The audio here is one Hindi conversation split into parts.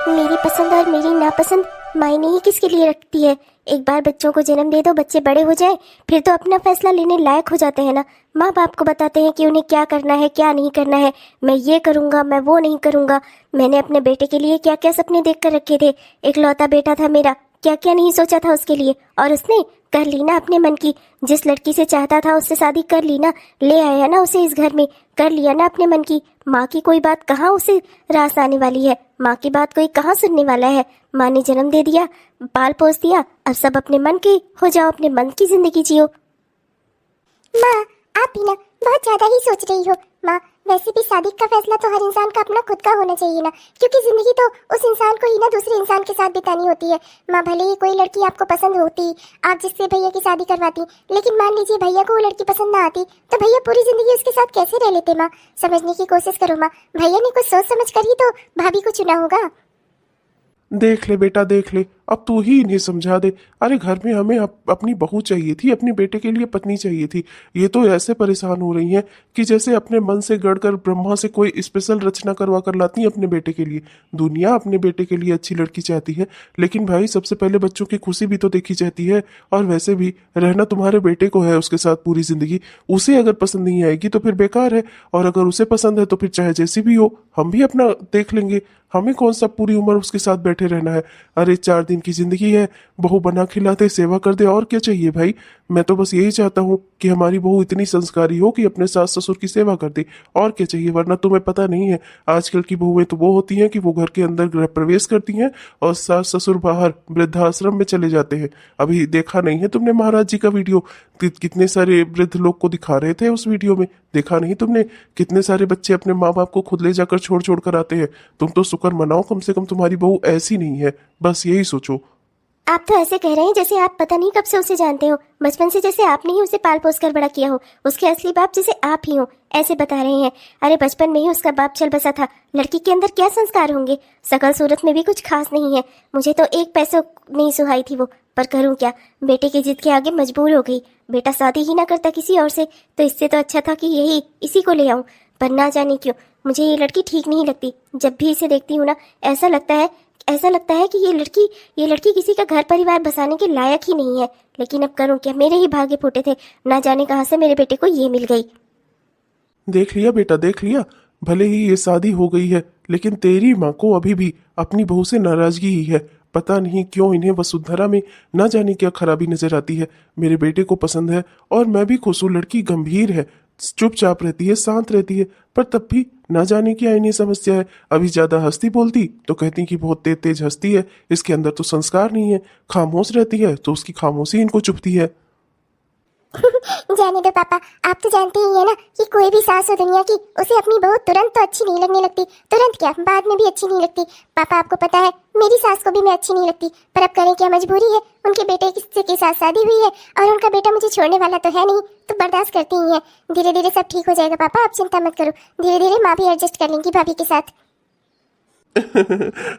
मेरी पसंद और मेरी नापसंद मायने ही किसके लिए रखती है। एक बार बच्चों को जन्म दे दो, बच्चे बड़े हो जाए, फिर तो अपना फैसला लेने लायक हो जाते हैं ना। माँ बाप को बताते हैं कि उन्हें क्या करना है क्या नहीं करना है। मैं ये करूँगा, मैं वो नहीं करूँगा। मैंने अपने बेटे के लिए क्या क्या सपने देख कर रखे थे। इकलौता बेटा था मेरा, क्या क्या नहीं सोचा था उसके लिए, और उसने कर ली ना अपने मन की। जिस लड़की से चाहता था उससे शादी कर ली ना, ले आया ना उसे इस घर में, कर लिया ना अपने मन की। माँ की कोई बात कहाँ उसे रास आने वाली है, माँ की बात कोई कहाँ सुनने वाला है। माँ ने जन्म दे दिया, पाल पोस दिया, अब सब अपने मन के हो जाओ, अपने मन की जिंदगी जियो। माँ, आप भी ना बहुत ज्यादा ही सोच रही हो। माँ, वैसे भी शादी का फैसला तो हर इंसान का अपना खुद का होना चाहिए ना, क्योंकि जिंदगी तो उस इंसान को ही ना दूसरे इंसान के साथ बितानी होती है। माँ, भले ही कोई लड़की आपको पसंद होती, आप जिससे भैया की शादी करवाती, लेकिन मान लीजिए भैया को वो लड़की पसंद ना आती, तो भैया पूरी जिंदगी उसके साथ कैसे रह लेते। माँ, समझने की कोशिश करो। माँ, भैया ने कुछ सोच समझ कर ही तो भाभी को चुना होगा। देख ले बेटा, देख ले, अब तू ही इन्हें समझा दे। अरे घर में हमें अपनी बहू चाहिए थी, अपने बेटे के लिए पत्नी चाहिए थी। ये तो ऐसे परेशान हो रही हैं कि जैसे अपने मन से गढ़कर ब्रह्मा से कोई स्पेशल रचना करवा कर लाती हैं अपने बेटे के लिए। दुनिया अपने बेटे के लिए अच्छी लड़की चाहती है, लेकिन भाई सबसे पहले बच्चों की खुशी भी तो देखी जाती है। और वैसे भी रहना तुम्हारे बेटे को है उसके साथ पूरी जिंदगी। उसे अगर पसंद नहीं आएगी तो फिर बेकार है, और अगर उसे पसंद है तो फिर चाहे जैसी भी हो हम भी अपना देख लेंगे। हमें कौन सा पूरी उम्र उसके साथ बैठे रहना है। अरे 4 दिन की जिंदगी है, बहू बना खिलाते सेवा कर दे, और क्या चाहिए भाई। मैं तो बस यही चाहता हूँ कि हमारी बहू इतनी संस्कारी हो कि अपने सास ससुर की सेवा कर दे, और क्या चाहिए। वरना तुम्हें पता नहीं है, आजकल की बहुएं तो वो होती हैं कि वो घर के अंदर गृह प्रवेश करती हैं और सास ससुर बाहर वृद्धाश्रम में चले जाते हैं। अभी देखा नहीं है तुमने महाराज जी का वीडियो? कितने सारे वृद्ध लोग को दिखा रहे थे उस वीडियो में, देखा नहीं तुमने? कितने सारे बच्चे अपने माँ बाप को खुद ले जाकर छोड़ छोड़ कर आते हैं। तुम तो शुक्र मनाओ, कम से कम तुम्हारी बहू ऐसी नहीं है, बस यही सोचो। आप तो ऐसे कह रहे हैं जैसे आप पता नहीं कब से उसे जानते हो, बचपन से जैसे आपने ही उसे पाल पोस कर बड़ा किया हो, उसके असली बाप जैसे आप ही हो, ऐसे बता रहे हैं। अरे बचपन में ही उसका बाप चल बसा था, लड़की के अंदर क्या संस्कार होंगे। शकल सूरत में भी कुछ खास नहीं है, मुझे तो एक पैसे नहीं सुहाई थी वो, पर करूं क्या, बेटे की जिद के आगे मजबूर हो गई। बेटा शादी ही ना करता किसी और से, तो इससे तो अच्छा था कि यही इसी को ले आऊं। पर ना जाने क्यों मुझे ये लड़की ठीक नहीं लगती। जब भी इसे देखती हूँ ना, ऐसा लगता है कि ये लड़की किसी का घर परिवार बसाने के लायक ही नहीं है। लेकिन अब करूं क्या, मेरे ही भाग्य फूटे थे, ना जाने कहां से मेरे बेटे को ये मिल गई। देख लिया बेटा, देख लिया। भले ही ये शादी हो गई है, लेकिन तेरी माँ को अभी भी अपनी बहू से नाराजगी ही है। पता नहीं क्यों इन्हें वसुंधरा में ना जाने क्या खराबी नजर आती है। मेरे बेटे को पसंद है और मैं भी खुश हूँ। लड़की गंभीर है, चुपचाप रहती है, शांत रहती है, पर तब भी ना जाने क्या इन्हें समस्या है। अभी ज्यादा हंसती बोलती तो कहती कि बहुत तेज तेज हंसती है, इसके अंदर तो संस्कार नहीं है। खामोश रहती है तो उसकी खामोशी इनको चुभती है। जाने दो पापा, आप तो जानते ही है ना कि कोई भी सास हो दुनिया की, उसे अपनी बहू तुरंत तो अच्छी नहीं लगने लगती। तुरंत क्या, बाद में भी अच्छी नहीं लगती। पापा, आपको पता है मेरी सास को भी मैं अच्छी नहीं लगती, पर अब करें क्या, मजबूरी है। उनके बेटे के साथ शादी हुई है और उनका बेटा मुझे छोड़ने वाला तो है नहीं, तो बर्दाश्त करती ही है। धीरे धीरे सब ठीक हो जाएगा पापा, आप चिंता मत करो। धीरे धीरे माँ भी एडजस्ट कर लेंगी भाभी के साथ।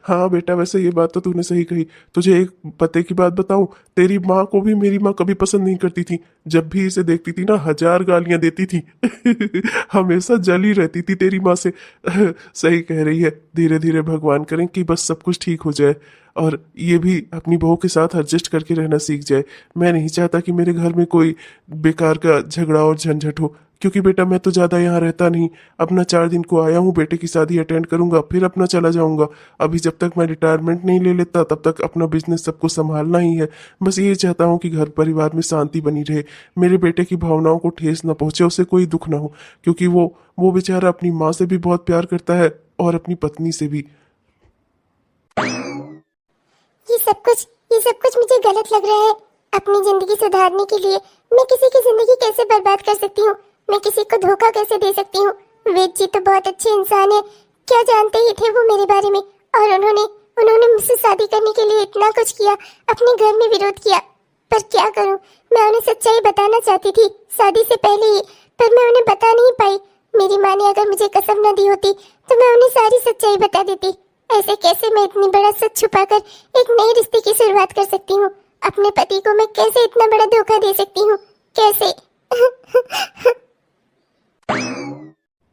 हाँ बेटा, वैसे ये बात तो तूने सही कही। तुझे एक पते की बात बताऊं, तेरी माँ को भी मेरी माँ कभी पसंद नहीं करती थी। जब भी इसे देखती थी ना, 1000 गालियां देती थी। हमेशा जली रहती थी तेरी माँ से। सही कह रही है। धीरे धीरे भगवान करें कि बस सब कुछ ठीक हो जाए और ये भी अपनी बहू के साथ एडजस्ट करके रहना सीख जाए। मैं नहीं चाहता कि मेरे घर में कोई बेकार का झगड़ा और झंझट हो, क्योंकि बेटा मैं तो ज़्यादा यहाँ रहता नहीं। अपना 4 दिन को आया हूँ, बेटे की शादी अटेंड करूंगा, फिर अपना चला जाऊंगा। अभी जब तक मैं रिटायरमेंट नहीं ले लेता तब तक अपना बिजनेस सबको संभालना ही है। बस ये चाहता हूँ कि घर परिवार में शांति बनी रहे, मेरे बेटे की भावनाओं को ठेस न पहुंचे, उसे कोई दुख ना हो, क्योंकि वो बेचारा अपनी माँ से भी बहुत प्यार करता है और अपनी पत्नी से भी। ये सब कुछ मुझे गलत लग रहा है। अपनी जिंदगी सुधारने के लिए मैं किसी की जिंदगी कैसे बर्बाद कर सकती हूँ, मैं किसी को धोखा कैसे दे सकती हूँ। वेद जी तो बहुत अच्छे इंसान है, क्या जानते ही थे वो मेरे बारे में। और उन्होंने मुझसे शादी करने के लिए इतना कुछ किया, अपने घर में विरोध किया। पर क्या करूँ, मैं उन्हें सच्चाई बताना चाहती थी शादी से पहले ही, पर मैं उन्हें बता नहीं पाई। मेरी माँ ने अगर मुझे कसम न दी होती तो मैं उन्हें सारी सच्चाई बता देती। ऐसे कैसे मैं इतनी बड़ा सच छुपाकर एक नए रिश्ते की शुरुआत कर सकती हूँ। अपने पति को मैं कैसे इतना बड़ा धोखा दे सकती हूँ, कैसे?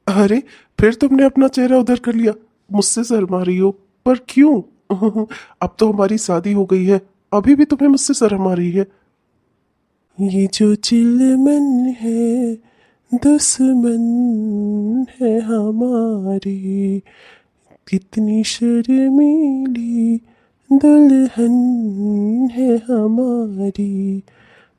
अरे फिर तुमने अपना चेहरा उधर कर लिया, मुझसे शर्मा रही हो, पर क्यों? अब तो हमारी शादी हो गई है, अभी भी तुम्हें मुझसे शर्म आ रही है। ये जो चिलमन है दुश्मन है हमारी, कितनी शर्मीली दुल्हन है हमारी,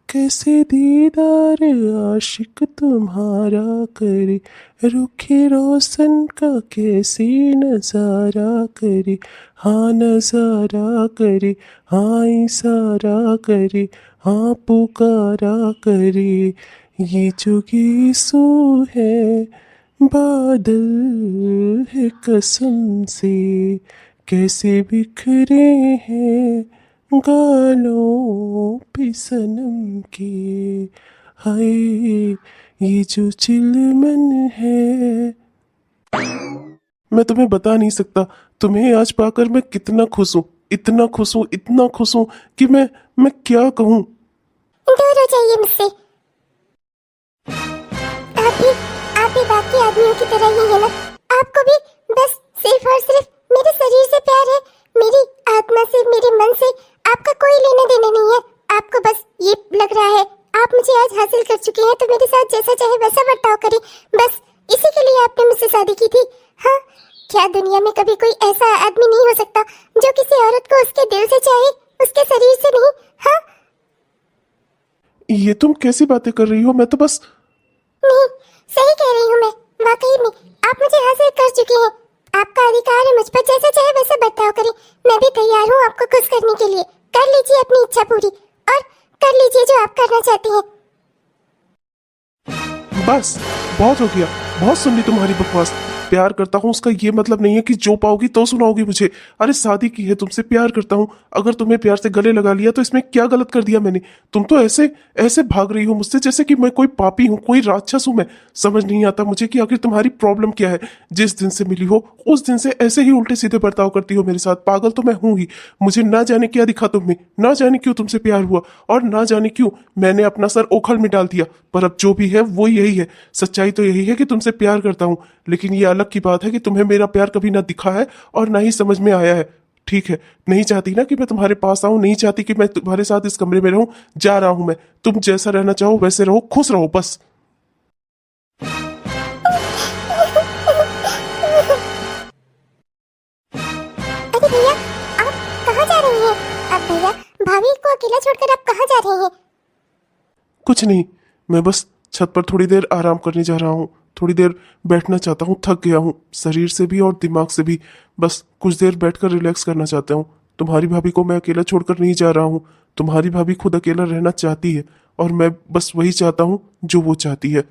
कैसे दीदार आशिक तुम्हारा करे, रुखे रोशन का कैसे नजारा करे, हाँ नजारा करे, हाँ इशारा करे, हाँ पुकारा करे। ये जो गीसू है बादल है कसम से, कैसे बिखरे हैं गालों पे सनम के, हाय ये जो चिलमन है। मैं तुम्हें बता नहीं सकता, तुम्हें आज पाकर मैं कितना खुश हूँ, इतना खुश हूँ, इतना खुश हूँ कि मैं क्या कहूँ। दूर हो जाइए मुझसे। आप भी बाकी आदमियों की तरह ही है ना? आपको भी बस सिर्फ और सिर्फ मेरे शरीर से प्यार है, मेरी आत्मा से, मेरे मन से आपका कोई लेना देना नहीं है। आपको बस ये लग रहा है आप मुझे आज हासिल कर चुके हैं तो मेरे साथ जैसा चाहे वैसा बर्ताव करें, बस इसी के लिए आपने मुझसे शादी की थी। हाँ, क्या दुनिया में कभी कोई ऐसा आदमी नहीं हो सकता जो किसी औरत को उसके दिल से चाहे, उसके शरीर से नहीं? हाँ, ये तुम कैसी बातें कर रही हो? मैं तो बस नहीं, सही कह रही हूँ मैं, वाकई में आप मुझे हासिल कर चुके हैं। आपका अधिकार है मुझ पर जैसा चाहे वैसा बर्ताव करें, मैं भी तैयार हूँ आपको खुश करने के लिए। कर लीजिए अपनी इच्छा पूरी और कर लीजिए जो आप करना चाहते हैं। बस बहुत हो गया, बहुत सुन ली तुम्हारी बकवास। प्यार करता हूँ उसका ये मतलब नहीं है कि जो पाओगी तो सुनाओगी मुझे। अरे शादी की है तुमसे, प्यार करता हूँ। अगर तुम्हें प्यार से गले लगा लिया तो इसमें क्या गलत कर दिया मैंने? तुम तो ऐसे ऐसे भाग रही हो मुझसे जैसे कि मैं कोई पापी हूँ, कोई राक्षस हूँ। मैं समझ नहीं आता मुझे कि आखिर तुम्हारी प्रॉब्लम क्या है। जिस दिन से मिली हो उस दिन से ऐसे ही उल्टे सीधे बर्ताव करती हो मेरे साथ। पागल तो मैं हूँ ही। मुझे ना जाने क्या दिखा तुम में, ना जाने क्यों तुमसे प्यार हुआ और ना जाने क्यों मैंने अपना सर ओखल में डाल दिया। पर अब जो भी है वो यही है, सच्चाई तो यही है कि तुमसे प्यार करता हूँ। लेकिन ये अलग की बात है कि तुम्हें मेरा प्यार कभी ना दिखा है और ना ही समझ में आया है। ठीक है, नहीं चाहती ना कि मैं तुम्हारे पास आऊं, नहीं चाहती कि मैं तुम्हारे साथ इस कमरे में रहूं। जा रहा हूं मैं, तुम जैसा रहना चाहो वैसे रहो, खुश रहो बस। अरे भैया, आप कहाँ जा रहे हैं? अब भैया, भाभी को अकेला छोड़कर आप कहाँ जा रहे हैं? कुछ नहीं, मैं बस छत पर थोड़ी देर आराम करने जा रहा हूँ। थोड़ी देर बैठना चाहता हूँ, थक गया हूँ शरीर से भी और दिमाग से भी। बस कुछ देर बैठकर रिलैक्स करना चाहता हूँ। तुम्हारी भाभी को मैं अकेला छोड़कर नहीं जा रहा हूँ। तुम्हारी भाभी खुद अकेला रहना चाहती है और मैं बस वही चाहता हूँ जो वो चाहती है।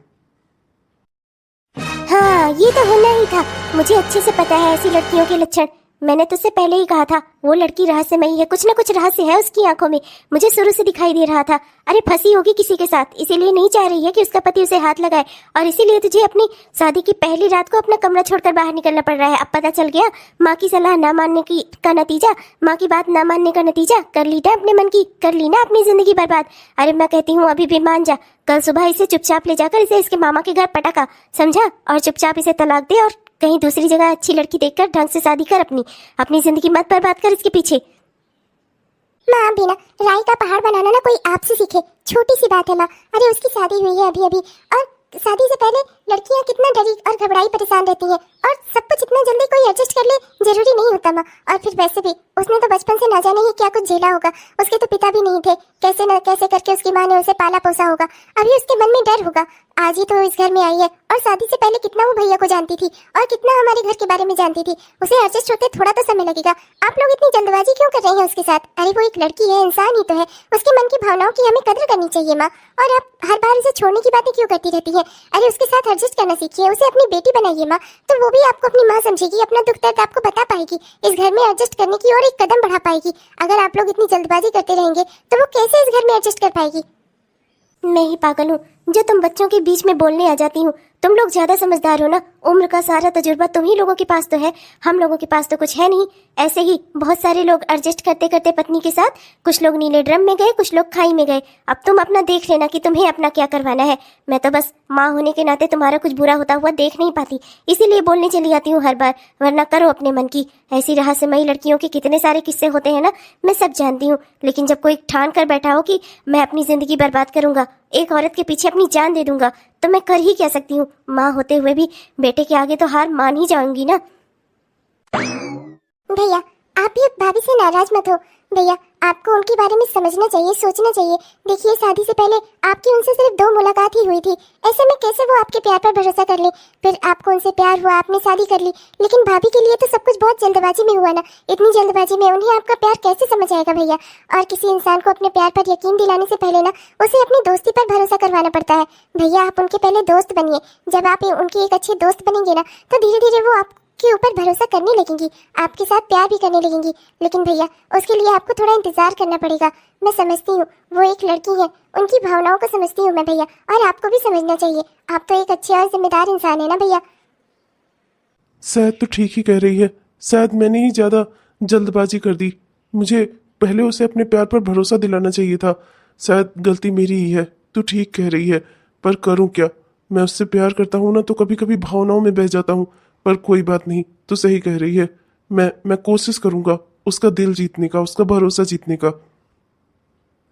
हाँ, ये तो होना ही था। मुझे अच्छे से पता है ऐसी लड़कियों के लक्षण। मैंने तुझसे पहले ही कहा था वो लड़की रहस्यमयी है, कुछ ना कुछ रहस्य है उसकी आंखों में, मुझे शुरू से दिखाई दे रहा था। अरे फंसी होगी किसी के साथ, इसीलिए नहीं चाह रही है कि उसका पति उसे हाथ लगाए, और इसीलिए तुझे अपनी शादी की पहली रात को अपना कमरा छोड़कर बाहर निकलना पड़ रहा है। अब पता चल गया माँ की सलाह ना मानने की का नतीजा, माँ की बात ना मानने का नतीजा। कर ली ना अपने मन की, कर ली ना अपनी जिंदगी बर्बाद। अरे मैं कहती हूँ अभी भी मान जा, कल सुबह इसे चुपचाप ले जाकर इसे इसके मामा के घर पटाखा, समझा? और चुपचाप इसे तलाक दे और कहीं दूसरी जगह अच्छी लड़की देखकर ढंग से शादी कर, अपनी जिंदगी मत बर्बाद कर इसके पीछे। माँ, अभी ना राई का पहाड़ बनाना ना कोई आपसे सीखे, छोटी सी बात है माँ। अरे उसकी शादी हुई है अभी अभी, और शादी से पहले लड़कियां कितना डरी और घबराई परेशान रहती हैं, और सब कुछ इतना जल्दी कोई एडजस्ट कर ले जरूरी नहीं होता माँ। और फिर वैसे भी उसने तो बचपन से ना जाने ही क्या कुछ झेला होगा। उसके तो पिता भी नहीं थे, कैसे न कैसे करके उसकी माँ ने उसे पाला पोसा होगा। अभी उसके मन में डर होगा, आज ही तो इस घर में आई है, और शादी से पहले कितना वो भैया को जानती थी और कितना हमारे घर के बारे में जानती थी। उसे एडजस्ट होते थोड़ा तो समय लगेगा। आप लोग इतनी जल्दबाजी क्यों कर रहे हैं उसके साथ? अरे वो एक लड़की है, इंसान ही तो है, उसके मन की भावनाओं की हमें कदर करनी चाहिए माँ। और आप हर बार उसे छोड़ने की बातें क्यों करती रहती है? अरे उसके साथ एडजस्ट करना सीखिए, उसे अपनी बेटी बनाइए माँ, तो वो भी आपको अपनी माँ समझेगी, अपना दुख दर्द आपको बता पाएगी, इस घर में एडजस्ट करने की और एक कदम बढ़ा पाएगी। अगर आप लोग इतनी जल्दबाजी करते रहेंगे तो वो कैसे इस घर में एडजस्ट कर पाएगी? मैं ही पागल हूँ जो तुम बच्चों के बीच में बोलने आ जाती हूँ। तुम लोग ज्यादा समझदार हो ना, उम्र का सारा तजुर्बा तुम ही लोगों के पास तो है, हम लोगों के पास तो कुछ है नहीं। ऐसे ही बहुत सारे लोग एडजस्ट करते करते पत्नी के साथ, कुछ लोग नीले ड्रम में गए, कुछ लोग खाई में गए। अब तुम अपना देख लेना कि तुम्हें अपना क्या करवाना है। मैं तो बस माँ होने के नाते तुम्हारा कुछ बुरा होता हुआ देख नहीं पाती, इसीलिए बोलने चली आती हूँ हर बार, वरना करो अपने मन की। ऐसी रहस्यमयी लड़कियों के कितने सारे किस्से होते हैं ना, मैं सब जानती हूँ। लेकिन जब कोई ठान कर बैठा हो कि मैं अपनी जिंदगी बर्बाद करूंगा, एक औरत के पीछे अपनी जान दे दूंगा, तो मैं कर ही क्या सकती हूँ। माँ होते हुए भी बेटे के आगे तो हार मान ही जाऊंगी ना। भैया आप भी भाभी से नाराज मत हो। भैया आपको उनके बारे में समझना चाहिए, सोचना चाहिए। देखिए शादी से पहले आपकी उनसे सिर्फ 2 मुलाकात ही हुई थी, ऐसे में कैसे वो आपके प्यार पर भरोसा कर ले। फिर आपको उनसे प्यार हुआ, आपने शादी कर ली, लेकिन भाभी के लिए तो सब कुछ बहुत जल्दबाजी में हुआ ना। इतनी जल्दबाजी में उन्हें आपका प्यार कैसे समझ आएगा भैया। और किसी इंसान को अपने प्यार पर यकीन दिलाने से पहले ना उसे अपनी दोस्ती पर भरोसा करवाना पड़ता है। भैया आप उनके पहले दोस्त बनिए, जब आप उनके एक अच्छे दोस्त बनेंगे ना तो धीरे धीरे वो के ऊपर भरोसा करने लगेंगी, आपके साथ प्यार भी करने लगेंगी। लेकिन भैया उसके लिए आपको थोड़ा इंतजार करना पड़ेगा। मैं समझती हूँ वो एक लड़की है, उनकी भावनाओं को समझती हूँ मैं भैया, और आपको भी समझना चाहिए। आप तो एक अच्छे और जिम्मेदार इंसान है ना भैया। शायद तो ठीक ही कह रही है, शायद मैंने ही ज्यादा जल्दबाजी कर दी। मुझे पहले उसे अपने प्यार पर भरोसा दिलाना चाहिए था। शायद गलती मेरी ही है। तू ठीक कह रही है, पर करूं क्या। मैं उससे प्यार करता हूं ना तो कभी कभी भावनाओं में बह जाता हूं। पर कोई बात नहीं, तू सही कह रही है। मैं कोशिश करूंगा उसका दिल जीतने का, उसका भरोसा जीतने का।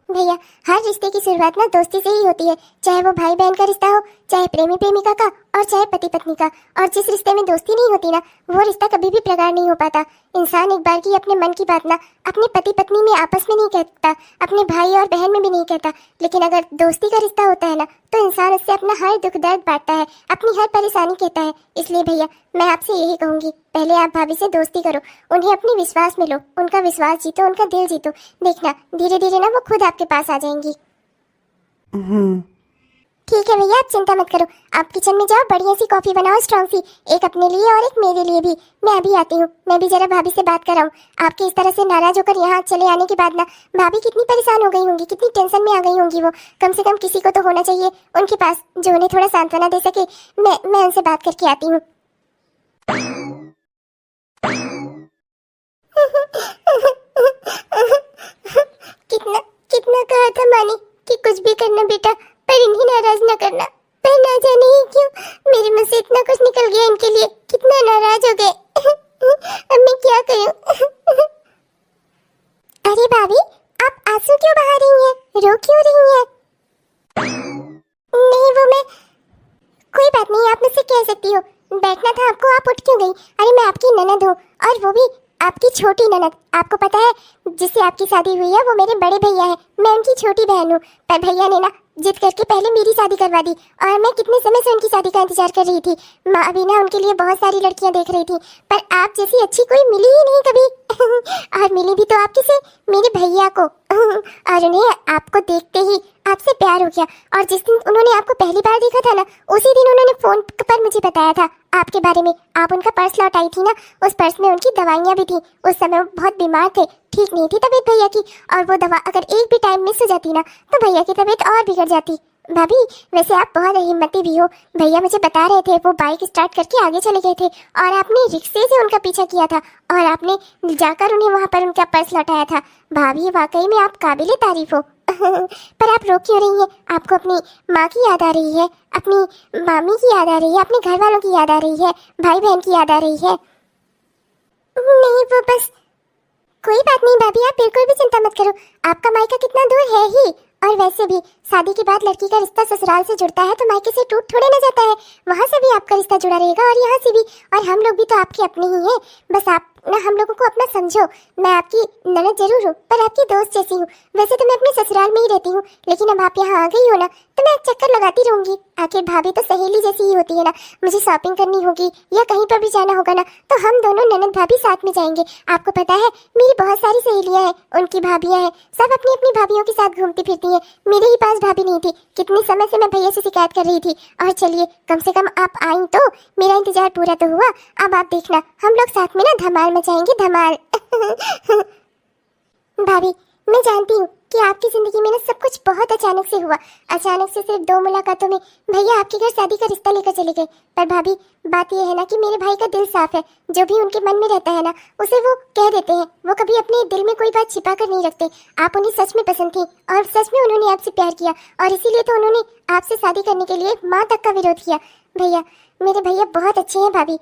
भैया हर रिश्ते की शुरुआत ना दोस्ती से ही होती है, चाहे वो भाई बहन का रिश्ता हो, चाहे प्रेमी प्रेमिका का, और चाहे पति पत्नी का। और जिस रिश्ते में दोस्ती नहीं होती ना वो रिश्ता कभी भी प्रगाढ़ नहीं हो पाता। इंसान एक बार की अपने मन की बात ना अपने पति पत्नी में आपस में नहीं कहता, अपने भाई और बहन में भी नहीं कहता। लेकिन अगर दोस्ती का रिश्ता होता है ना तो इंसान उससे अपना हर दुख दर्द बांटता है, अपनी हर परेशानी कहता है। इसलिए भैया मैं आपसे यही कहूंगी, पहले आप भाभी से दोस्ती करो, उन्हें अपने विश्वास में लो, उनका विश्वास जीतो, उनका दिल जीतो। देखना धीरे धीरे ना वो खुद आपके पास आ जाएंगी। ठीक है भैया आप चिंता मत करो, आप किचन में जाओ, बढ़िया सी कॉफी बनाओ, स्ट्रॉन्ग सी, एक अपने लिए और एक मेरे लिए भी। मैं अभी आती हूँ, मैं भी जरा भाभी से बात कराऊँ। आपके इस तरह से नाराज होकर यहाँ चले आने के बाद ना भाभी कितनी परेशान हो गई होंगी, कितनी टेंशन में आ गई होंगी वो। कम से कम किसी को तो होना चाहिए उनके पास जो उन्हें थोड़ा सांत्वना दे सके। मैं उनसे बात करके आती हूँ। कितना कितना कहा था मानी कि कुछ भी करना बेटा पर इन्हें नाराज न करना, पर ना जाने ही क्यों मेरे मुंह से इतना कुछ निकल गया इनके लिए, कितना नाराज हो गए। अब मैं क्या करूं। अरे भाभी आप आंसू क्यों बहा रही हैं, रो क्यों रही हैं। नहीं वो मैं, कोई बात नहीं, आप मुझसे कह सकती हो। बैठना था आपको, आप उठ क्यों गई। अरे मैं आपकी ननद हूँ, और वो भी आपकी छोटी ननद। आपको पता है जिससे आपकी शादी हुई है वो मेरे बड़े भैया है, मैं उनकी छोटी बहन हूँ। पर भैया ने ना जिद करके पहले मेरी शादी करवा दी, और मैं कितने समय से उनकी शादी का इंतजार कर रही थी। माँ अभी ना उनके लिए बहुत सारी लड़कियां देख रही थी, पर आप जैसी अच्छी कोई मिली ही नहीं कभी। और मिली भी तो आप किसे, मेरे भैया को। और उन्हें आपको देखते ही आपसे प्यार हो गया। और जिस दिन उन्होंने आपको पहली बार देखा था ना उसी दिन उन्होंने फोन पर मुझे बताया था आपके बारे में। आप उनका पर्स लौट आई थी ना, उस पर्स में उनकी दवाइयाँ भी थी। उस समय वो बहुत बीमार थे, ठीक नहीं थी तबीयत भैया की, और वो दवा अगर एक भी टाइम मिस हो जाती ना तो भैया की तबीयत और बिगड़ जाती। भाभी वैसे आप बहुत हिम्मती भी हो। भैया मुझे बता रहे थे वो बाइक स्टार्ट करके आगे चले गए थे और आपने रिक्शे से उनका पीछा किया था और आपने जाकर उन्हें वहाँ पर उनका पर्स लौटाया था। भाभी वाकई में आप काबिले तारीफ हो। पर आप रो क्यों रही हैं? आपको अपनी माँ की याद आ रही है, अपनी मामी की याद आ रही है, अपने घर वालों की याद आ रही है, भाई बहन की याद आ रही है? नहीं वो बस, कोई बात नहीं भाभी, आप बिल्कुल भी चिंता मत करो। आपका मायका कितना दूर है ही, और वैसे भी शादी के बाद लड़की का रिश्ता ससुराल से जुड़ता है तो मायके से टूट थोड़े ना जाता है। वहाँ से भी आपका रिश्ता जुड़ा रहेगा और यहाँ से भी, और हम लोग भी तो आपके अपने ही हैं। बस आप ना हम लोगों को अपना समझो। मैं आपकी ननद जरूर हूँ पर आपकी दोस्त जैसी हूँ। वैसे तो मैं अपने ससुराल में ही रहती हूँ, लेकिन अब आप यहाँ आ गई हो ना तो मैं चक्कर लगाती रहूंगी। आखिर भाभी तो सहेली जैसी ही होती है ना। मुझे शॉपिंग करनी होगी या कहीं पर भी जाना होगा ना तो हम दोनों ननद भाभी साथ में जाएंगे। आपको पता है मेरी बहुत सारी सहेलियां हैं, उनकी भाभियां हैं, सब अपनी अपनी भाभियों के साथ घूमती फिरती हैं। मेरे ही पास भाभी नहीं थी, कितने समय से मैं भैया से शिकायत कर रही थी। और चलिए कम से कम आप आई तो मेरा इंतजार पूरा तो हुआ। अब आप देखना हम लोग साथ में ना धमाल मचाएंगे, धमाल। भाभी मैं जानती हूँ कि आपकी जिंदगी में ना सब कुछ बहुत अचानक से हुआ। अचानक से सिर्फ 2 मुलाकातों में भैया आपके घर शादी का रिश्ता लेकर चले गए। पर भाभी, बात यह है ना कि मेरे भाई का दिल साफ है। जो भी उनके मन में रहता है ना, उसे वो कह देते हैं। वो कभी अपने दिल में कोई बात छिपा कर नहीं रखते। आप उन्हें सच में पसंद थी और सच में उन्होंने आपसे प्यार किया, और इसीलिए तो उन्होंने आपसे शादी करने के लिए माँ तक का विरोध किया। भैया, मेरे भैया बहुत अच्छे हैं भाभी।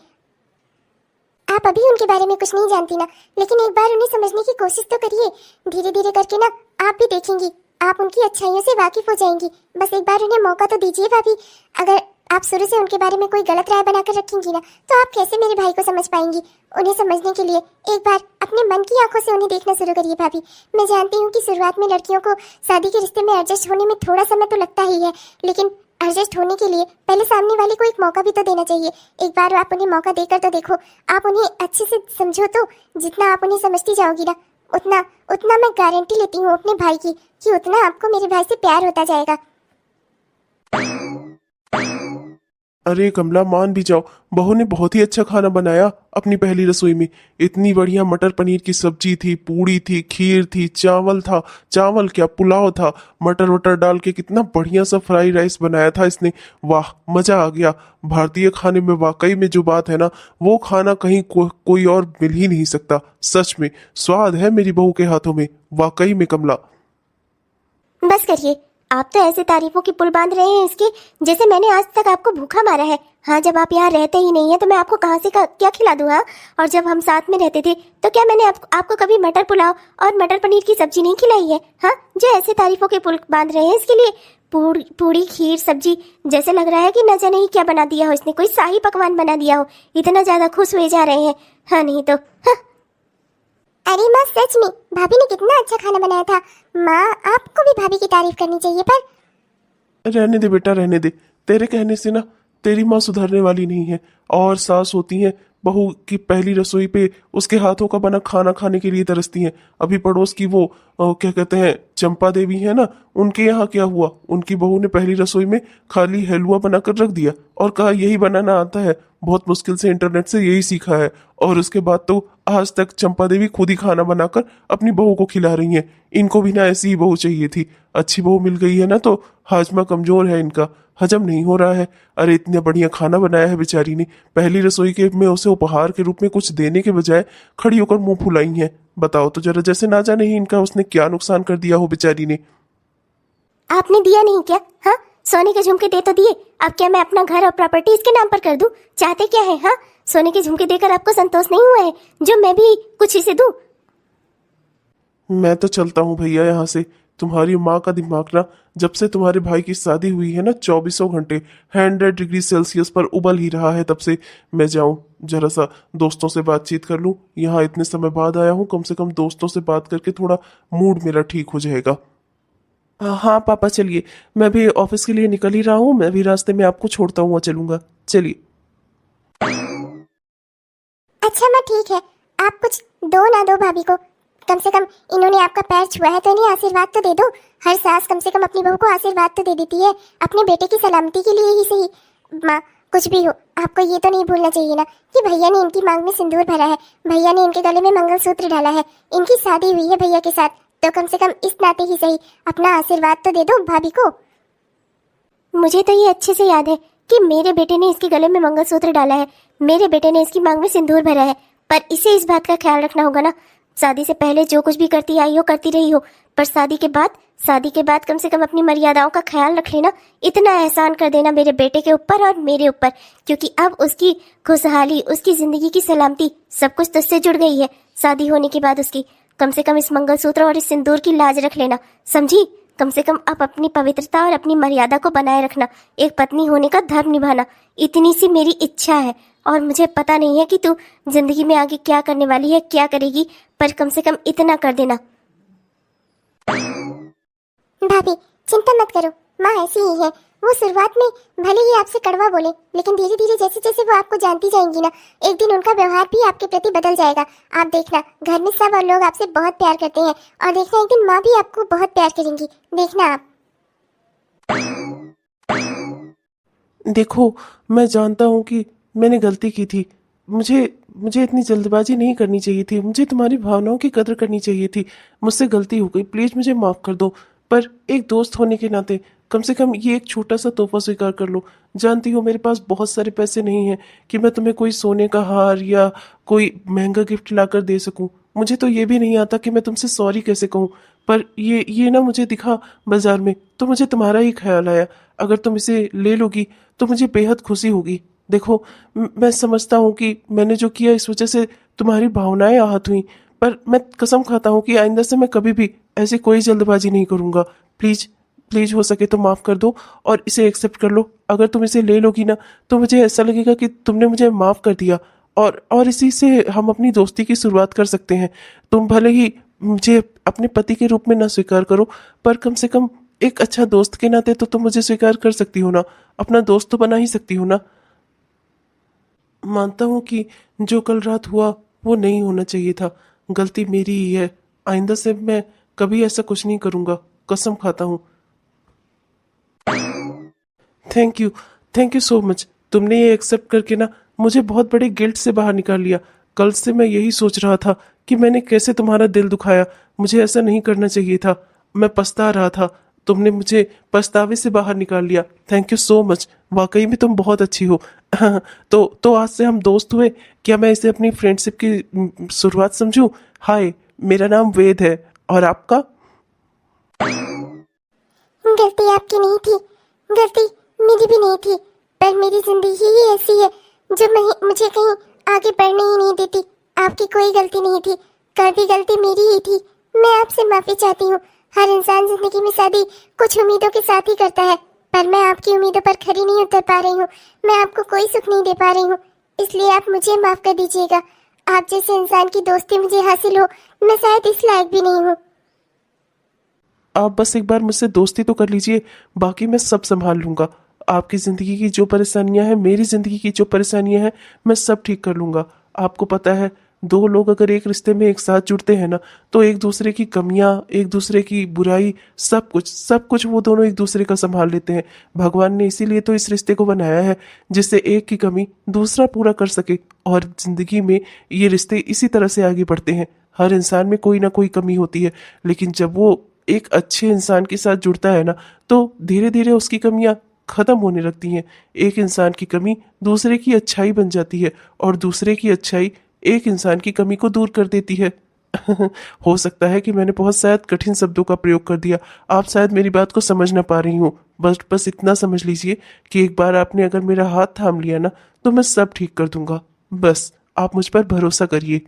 आप अभी उनके बारे में कुछ नहीं जानती ना, लेकिन एक बार उन्हें समझने की कोशिश तो करिए। धीरे धीरे करके ना आप भी देखेंगी, आप उनकी अच्छाइयों से वाकिफ हो जाएंगी। बस एक बार उन्हें मौका तो दीजिए भाभी। अगर आप शुरू से उनके बारे में कोई गलत राय बनाकर रखेंगी ना, तो आप कैसे मेरे भाई को समझ पाएंगी। उन्हें समझने के लिए एक बार अपने मन की आंखों से उन्हें देखना शुरू करिए भाभी। मैं जानती हूँ कि शुरुआत में लड़कियों को शादी के रिश्ते में एडजस्ट होने में थोड़ा समय तो लगता ही है, लेकिन एडजस्ट होने के लिए पहले सामने वाले को एक मौका भी तो देना चाहिए। एक बार आप उन्हें मौका देकर तो देखो। आप उन्हें अच्छे से समझो, तो जितना आप उन्हें समझती जाओगी ना, उतना उतना मैं गारंटी लेती हूँ अपने भाई की कि उतना आपको मेरे भाई से प्यार होता जाएगा। अरे कमला, मान भी जाओ, बहू ने बहुत ही अच्छा खाना बनाया अपनी पहली रसोई में। इतनी बढ़िया मटर पनीर की सब्जी थी, पूड़ी थी, खीर थी, चावल था, चावल क्या पुलाव था, मटर वटर डाल के कितना बढ़िया सा फ्राई राइस बनाया था इसने। वाह, मजा आ गया। भारतीय खाने में वाकई में जो बात है ना, वो खाना कहीं कोई और मिल ही नहीं सकता। सच में स्वाद है मेरी बहू के हाथों में, वाकई में कमला। बस करिए, आप तो ऐसे तारीफों की पुल बांध रहे हैं इसकी जैसे मैंने आज तक आपको भूखा मारा है। हाँ, जब आप यहाँ रहते ही नहीं है तो मैं आपको कहाँ से क्या खिला दूँ। हाँ, और जब हम साथ में रहते थे तो क्या मैंने आपको कभी मटर पुलाव और मटर पनीर की सब्जी नहीं खिलाई है। हाँ, जो ऐसे तारीफों के पुल बांध रहे हैं इसके लिए, पूड़ी खीर सब्जी, जैसे लग रहा है कि न जाने ही क्या बना दिया हो इसने, कोई शाही पकवान बना दिया हो। इतना ज्यादा खुश हुए जा रहे हैं। हाँ, नहीं तो हाँ। अरे माँ, सच में भाभी ने कितना अच्छा खाना बनाया था। माँ, आपको भी भाभी की तारीफ करनी चाहिए। पर रहने दे बेटा, रहने दे। तेरे कहने से ना तेरी माँ सुधरने वाली नहीं है। और सास होती हैं, बहू की पहली रसोई पे उसके हाथों का बना खाना खाने के लिए तरसती हैं। अभी पड़ोस की वो क्या कहते हैं, चंपा देवी है ना, उनके यहाँ क्या हुआ, उनकी बहू ने पहली रसोई में खाली हलवा बनाकर रख दिया और कहा यही बनाना आता है, बहुत मुश्किल से इंटरनेट से यही सीखा है। और उसके बाद तो आज तक चंपा देवी खुद ही खाना बनाकर अपनी बहू को खिला रही हैं। इनको भी ना ऐसी ही बहू चाहिए थी। अच्छी बहू मिल गई है ना तो हाजमा कमजोर है इनका, हजम नहीं हो रहा है। अरे इतना बढ़िया खाना बनाया है बेचारी ने, पहली रसोई के में उसे उपहार के रूप में कुछ देने के बजाय खड़ी होकर मुंह फुलाई है। बताओ तो जरा, जैसे ना जाने ही इनका उसने क्या नुकसान कर दिया हो बेचारी ने। आपने दिया नहीं क्या? हाँ, सोने के झुमके दे तो दिए। अब क्या मैं अपना घर और प्रॉपर्टी इसके नाम पर कर दूं? चाहते क्या है? हाँ, सोने के झुमके देकर आपको संतोष नहीं हुआ है जो मैं भी कुछ इसे दूं? मैं तो चलता हूँ भैया यहाँ से। तुम्हारी माँ का दिमाग ना जब से तुम्हारे भाई की शादी हुई है ना, 24 घंटे 100 डिग्री सेल्सियस पर उबल ही रहा है। तब से मैं जाऊं जरा सा दोस्तों से बातचीत कर लूं। यहाँ इतने समय बाद आया हूँ, कम से कम दोस्तों से बात करके थोड़ा मूड मेरा ठीक हो जाएगा। हाँ पापा चलिए, मैं भी ऑफिस के लिए निकल ही रहा हूँ। मैं भी रास्ते में आपको छोड़ता हुआ चलूंगा, चलिए। अच्छा माँ, ठीक है। आप कुछ दो ना दो भाभी को, कम से कम इन्होंने आपका पैर छुआ है तो इन्हें आशीर्वाद तो दे दो। हर सास कम से कम अपनी बहू को आशीर्वाद तो दे देती है, अपने बेटे की सलामती के लिए ही सही। माँ, कुछ भी हो, आपको ये तो नहीं भूलना चाहिए ना कि भैया ने इनकी मांग में सिंदूर भरा है, भैया ने इनके गले में मंगलसूत्र डाला है, इनकी शादी हुई है भैया के साथ। तो कम से कम इस नाते ही सही अपना आशीर्वाद तो दे दो भाभी को। मुझे तो ये अच्छे से याद है कि मेरे बेटे ने इसके गले में मंगलसूत्र डाला है, मेरे बेटे ने इसकी मांग में सिंदूर भरा है। पर इसे इस बात का ख्याल रखना होगा ना, शादी से पहले जो कुछ भी करती आई हो करती रही हो, पर शादी के बाद कम से कम अपनी मर्यादाओं का ख्याल रख लेना। इतना एहसान कर देना मेरे बेटे के ऊपर और मेरे ऊपर, क्योंकि अब उसकी खुशहाली, उसकी जिंदगी की सलामती सब कुछ तुझसे जुड़ गई है। शादी होने के बाद उसकी कम से कम इस मंगलसूत्र और इस सिंदूर की लाज रख लेना, समझी? कम से कम अब अपनी पवित्रता और अपनी मर्यादा को बनाए रखना, एक पत्नी होने का धर्म निभाना। इतनी सी मेरी इच्छा है। और मुझे पता नहीं है कि तू जिंदगी में आगे क्या करने वाली है, क्या करेगी, पर कम से कम इतना कर देना। भाभी चिंता मत करो, माँ ऐसी ही है। वो शुरुआत में भले ही आपसे कड़वा बोले, लेकिन धीरे धीरे जैसे जैसे वो आपको जानती जाएंगी ना, एक दिन उनका व्यवहार भी आपके प्रति बदल जाएगा। आप देखना, घर में सब और लोग आपसे बहुत प्यार करते हैं, और देखना एक दिन माँ भी आपको बहुत प्यार करेंगी, देखना आप। देखो, मैं जानता हूँ कि मैंने गलती की थी, मुझे मुझे इतनी जल्दबाजी नहीं करनी चाहिए थी, मुझे तुम्हारी भावनाओं की कदर करनी चाहिए थी। मुझसे गलती हो गई, प्लीज मुझे माफ कर दो। पर एक दोस्त होने के नाते कम से कम ये एक छोटा सा तोहफा स्वीकार कर लो। जानती हो मेरे पास बहुत सारे पैसे नहीं हैं कि मैं तुम्हें कोई सोने का हार या कोई महंगा गिफ्ट लाकर दे सकूं। मुझे तो ये भी नहीं आता कि मैं तुमसे सॉरी कैसे कहूँ। पर ये ना मुझे दिखा बाजार में तो मुझे तुम्हारा ही ख्याल आया। अगर तुम इसे ले लोगी तो मुझे बेहद खुशी होगी। देखो, मैं समझता हूँ कि मैंने जो किया इस वजह से तुम्हारी भावनाएं आहत हुई, पर मैं कसम खाता हूँ कि आइंदा से मैं कभी भी ऐसी कोई जल्दबाजी नहीं करूंगा। प्लीज प्लीज हो सके तो माफ कर दो और इसे एक्सेप्ट कर लो। अगर तुम इसे ले लोगी ना तो मुझे ऐसा लगेगा कि तुमने मुझे माफ कर दिया, और इसी से हम अपनी दोस्ती की शुरुआत कर सकते हैं। तुम भले ही मुझे अपने पति के रूप में ना स्वीकार करो, पर कम से कम एक अच्छा दोस्त के नाते तो तुम मुझे स्वीकार कर सकती हो ना, अपना दोस्त तो बना ही सकती हो ना। मानता हूँ कि जो कल रात हुआ वो नहीं होना चाहिए था, गलती मेरी ही है। आइंदा से मैं कभी ऐसा कुछ नहीं करूंगा, कसम खाता हूँ। Thank you so much. तुमने ये एक्सेप्ट करके ना मुझे बहुत बड़े गिल्ट से बाहर निकाल लिया। कल से मैं यही सोच रहा था कि मैंने कैसे तुम्हारा दिल दुखाया, मुझे ऐसा नहीं करना चाहिए था। मैं पछता रहा था, तुमने मुझे पछतावे से बाहर निकाल लिया। थैंक यू सो मच, वाकई में तुम बहुत अच्छी हो। तो आज से हम दोस्त हुए। क्या मैं इसे अपनी फ्रेंडशिप की शुरुआत समझूं? हाय, मेरा नाम वेद है, और आपका? गलती आपकी नहीं थी, गलती मेरी भी नहीं थी, पर मेरी जिंदगी ही ऐसी है जो मुझे कहीं आगे बढ़ने ही नहीं देती। आपकी कोई गलती नहीं थी, कर दी गलती मेरी ही थी। मैं आपसे माफी चाहती हूँ। हर इंसान जिंदगी में शादी कुछ उम्मीदों के साथ ही करता है, पर मैं आपकी उम्मीदों पर खरी नहीं उतर पा रही हूँ। मैं आपको कोई सुख नहीं दे पा रही हूँ, इसलिए आप मुझे माफ कर दीजिएगा। आप जैसे इंसान की दोस्ती मुझे हासिल हो, मैं शायद इस लायक भी नहीं हूँ। आप बस एक बार मुझसे दोस्ती तो कर लीजिए, बाकी मैं सब संभाल लूंगा। आपकी जिंदगी की जो परेशानियां हैं, मेरी जिंदगी की जो परेशानियां हैं, मैं सब ठीक कर लूंगा। आपको पता है, दो लोग अगर एक रिश्ते में एक साथ जुड़ते हैं ना, तो एक दूसरे की कमियां, एक दूसरे की बुराई, सब कुछ वो दोनों एक दूसरे का संभाल लेते हैं। भगवान ने इसीलिए तो इस रिश्ते को बनाया है, जिससे एक की कमी दूसरा पूरा कर सके। और जिंदगी में ये रिश्ते इसी तरह से आगे बढ़ते हैं। हर इंसान में कोई ना कोई कमी होती है, लेकिन जब वो एक अच्छे इंसान के साथ जुड़ता है ना, तो धीरे धीरे उसकी कमियां खत्म होने लगती हैं। एक इंसान की कमी दूसरे की अच्छाई बन जाती है, और दूसरे की अच्छाई एक इंसान की कमी को दूर कर देती है। हो सकता है कि मैंने बहुत शायद कठिन शब्दों का प्रयोग कर दिया, आप शायद मेरी बात को समझ ना पा रही हूँ। बस इतना समझ लीजिए कि एक बार आपने अगर मेरा हाथ थाम लिया ना, तो मैं सब ठीक कर दूंगा। बस आप मुझ पर भरोसा करिए।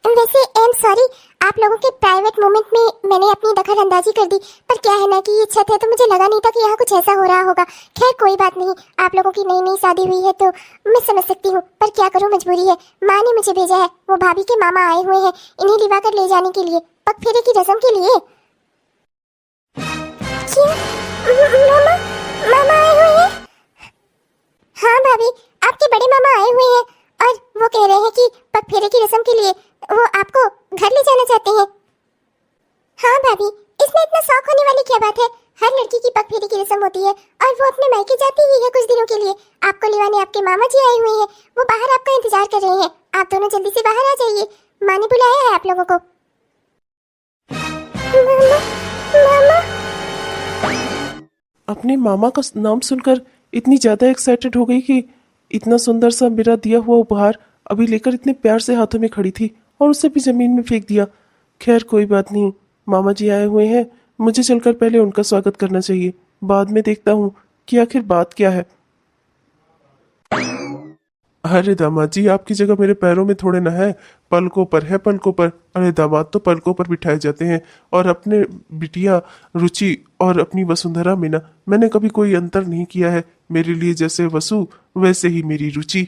वैसे आई एम सॉरी, आप लोगों के प्राइवेट मोमेंट में मैंने अपनी दखल अंदाजी कर दी, पर क्या है ना कि ये छत है तो मुझे लगा नहीं था कि यहाँ कुछ ऐसा हो रहा होगा। खैर कोई बात नहीं, आप लोगों की नई नई शादी हुई है तो मैं समझ सकती हूँ, पर क्या करूँ, मजबूरी है। माँ ने मुझे भेजा है, वो भाभी के मामा आए हुए हैं इन्हें लिवा कर ले जाने के लिए, पग फेरे की रस्म के लिए। क्यों? मामा मामा आए हुए हैं? हाँ भाभी, आपके बड़े मामा आए हुए हैं और वो कह रहे हैं कि पग फेरे की रस्म के लिए वो आपको घर ले जाना चाहते हैं। हाँ भाभी, इसमें इतना शौक होने वाली क्या बात है? हर लड़की की पग फेरी की रस्म होती है और वो अपने मायके जाती ही है कुछ दिनों के लिए। आपको लिवाने आपके मामा जी आए हुए हैं, वो बाहर आपका इंतजार कर रहे हैं। आप दोनों जल्दी से बाहर आ जाइए, माँ ने बुलाया है आप लोगों को। मामा मामा। अपने मामा का नाम सुनकर इतनी ज्यादा एक्साइटेड हो गई कि इतना सुंदर सा मेरा दिया हुआ उपहार अभी लेकर इतने प्यार से हाथों में खड़ी थी और उसे भी जमीन में फेंक दिया। खैर कोई बात नहीं, मामा जी आए हुए हैं, मुझे चलकर पहले उनका स्वागत करना चाहिए, बाद में देखता हूँ कि आखिर बात क्या है। अरे दामाद जी, आपकी जगह मेरे पैरों में थोड़े ना है, पलकों पर है, पलकों पर। अरे दामाद तो पलकों पर बिठाए जाते हैं, और अपने बिटिया रुचि और अपनी वसुंधरा में ना मैंने कभी कोई अंतर नहीं किया है। मेरे लिए जैसे वसु वैसे ही मेरी रुचि।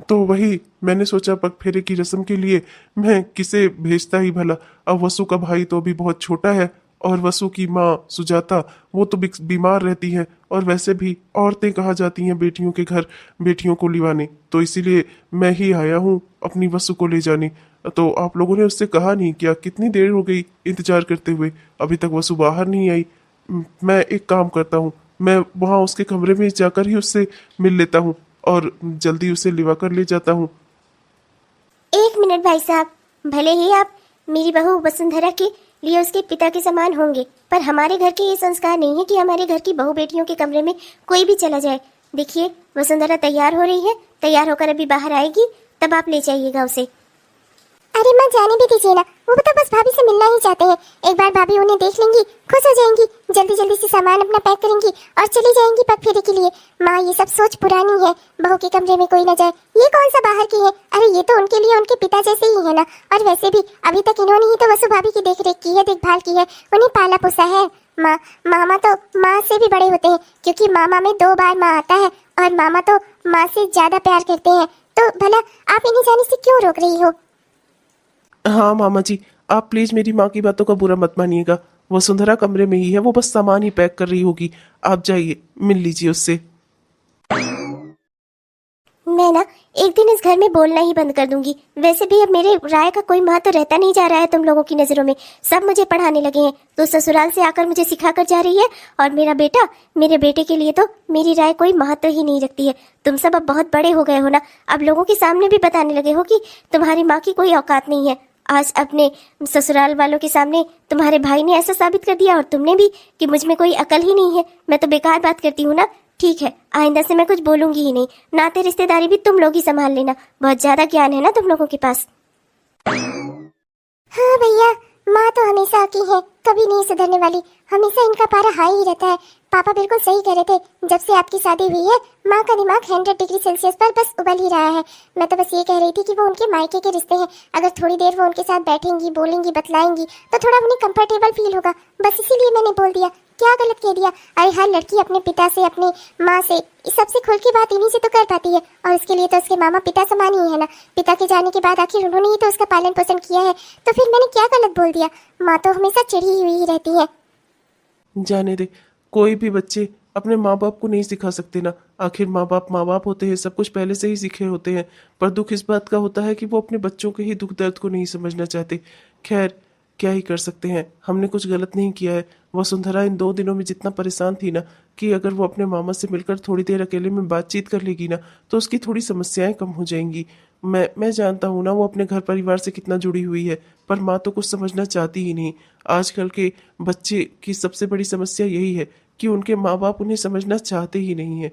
तो वही मैंने सोचा, पग फेरे की रस्म के लिए मैं किसे भेजता ही भला। अब वसु का भाई तो अभी बहुत छोटा है, और वसु की माँ सुजाता वो तो बीमार रहती है, और वैसे भी औरतें कहाँ जाती हैं बेटियों के घर बेटियों को लिवाने। तो इसीलिए मैं ही आया हूँ अपनी वसु को ले जाने। तो आप लोगों ने उससे कहा नहीं क्या? कितनी देर हो गई इंतजार करते हुए, अभी तक वसु बाहर नहीं आई। मैं एक काम करता हूँ, मैं वहाँ उसके कमरे में जाकर ही उससे मिल लेता हूँ और जल्दी उसे लिवा कर ले जाता हूँ। 1 मिनट भाई साहब, भले ही आप मेरी बहू वसुंधरा के लिए उसके पिता के समान होंगे, पर हमारे घर के ये संस्कार नहीं है कि हमारे घर की बहू बेटियों के कमरे में कोई भी चला जाए। देखिए वसुंधरा तैयार हो रही है, तैयार होकर अभी बाहर आएगी, तब आप ले जाइएगा उसे। अरे माँ जाने भी दीजिए ना, वो तो बस भाभी से मिलना ही चाहते हैं। एक बार भाभी उन्हें देख लेंगी, खुश हो जाएंगी, जल्दी जल्दी से सामान अपना पैक करेंगी और चली जाएंगी पग फेरे के लिए। माँ ये सब सोच पुरानी है, बहू के कमरे में कोई न जाए, ये कौन सा बाहर की है। अरे ये तो उनके लिए उनके पिता जैसे ही है ना। और वैसे भी अभी तक इन्होंने ही तो वसु भाभी की देख रेख की है, देखभाल की है, उन्हें पाला पोसा है। माँ मामा तो माँ से भी बड़े होते हैं, क्योंकि मामा में 2 बार माँ आता है और मामा तो माँ से ज्यादा प्यार करते हैं। तो भला आप इन्हें जाने से क्यों रोक रही हो? हाँ मामा जी, आप प्लीज मेरी माँ की बातों का बुरा मत मानिएगा। वसुंधरा कमरे में ही है, वो बस सामान ही पैक कर रही होगी। आप जाइए, मिल लीजिए उससे। मैं ना एक दिन इस घर में बोलना ही बंद कर दूंगी। वैसे भी अब मेरे राय का कोई महत्व रहता नहीं जा रहा है तुम लोगों की नजरों में। सब मुझे पढ़ाने लगे हैं, तो ससुराल से आकर मुझे सिखा कर जा रही है। और मेरा बेटा, मेरे बेटे के लिए तो मेरी राय कोई महत्व ही नहीं रखती है। तुम सब अब बहुत बड़े हो गए हो ना, अब लोगों के सामने भी बताने लगे हो कि तुम्हारी माँ की कोई औकात नहीं है। आज अपने ससुराल वालों के सामने तुम्हारे भाई ने ऐसा साबित कर दिया और तुमने भी कि मुझ में कोई अकल ही नहीं है। मैं तो बेकार बात करती हूँ ना। ठीक है, आइंदा से मैं कुछ बोलूंगी ही नहीं। नाते रिश्तेदारी भी तुम लोग ही संभाल लेना, बहुत ज्यादा ज्ञान है ना तुम लोगों के पास। हाँ भैया, माँ तो हमेशा की है, कभी नहीं सुधरने वाली, हमेशा इनका पारा हाई ही रहता है। पापा बिल्कुल सही कह रहे थे, जब से आपकी शादी हुई है माँ का दिमाग 100 डिग्री सेल्सियस पर बस उबल ही रहा है। मैं तो बस ये कह रही थी कि वो उनके मायके के रिश्ते हैं, अगर थोड़ी देर वो उनके साथ बैठेंगी, बोलेंगी, बतलाएंगी तो थोड़ा उन्हें कंफर्टेबल फील होगा। बस इसीलिए मैंने बोल दिया। क्या गलत कह दिया? अरे हर लड़की अपने पिता से, अपनी माँ से, इस सबसे खुल की बात इन्हीं से तो कर पाती है। और इसके लिए तो उसके मामा पिता समान ही है ना। पिता के जाने के बाद आखिर उन्होंने ही तो उसका पालन पोषण किया है, तो फिर मैंने क्या गलत बोल दिया? माँ तो हमेशा चिढ़ी हुई ही रहती है। जाने दे, कोई भी बच्चे अपने माँ बाप को नहीं सिखा सकते ना। आखिर माँ बाप होते हैं, सब कुछ पहले से ही सीखे होते हैं। पर दुख इस बात का होता है कि वो अपने बच्चों के ही दुख दर्द को नहीं समझना चाहते। खैर, क्या ही कर सकते हैं, हमने कुछ गलत नहीं किया है। वसुंधरा इन 2 दिनों में जितना परेशान थी ना, कि अगर वो अपने मामा से मिलकर थोड़ी देर अकेले में बातचीत कर लेगी ना, तो उसकी थोड़ी समस्याएं कम हो जाएंगी। मैं जानता हूँ ना वो अपने घर परिवार से कितना जुड़ी हुई है, पर माँ तो कुछ समझना चाहती ही नहीं। आजकल के बच्चे की सबसे बड़ी समस्या यही है कि उनके माँ बाप उन्हें समझना चाहते ही नहीं है।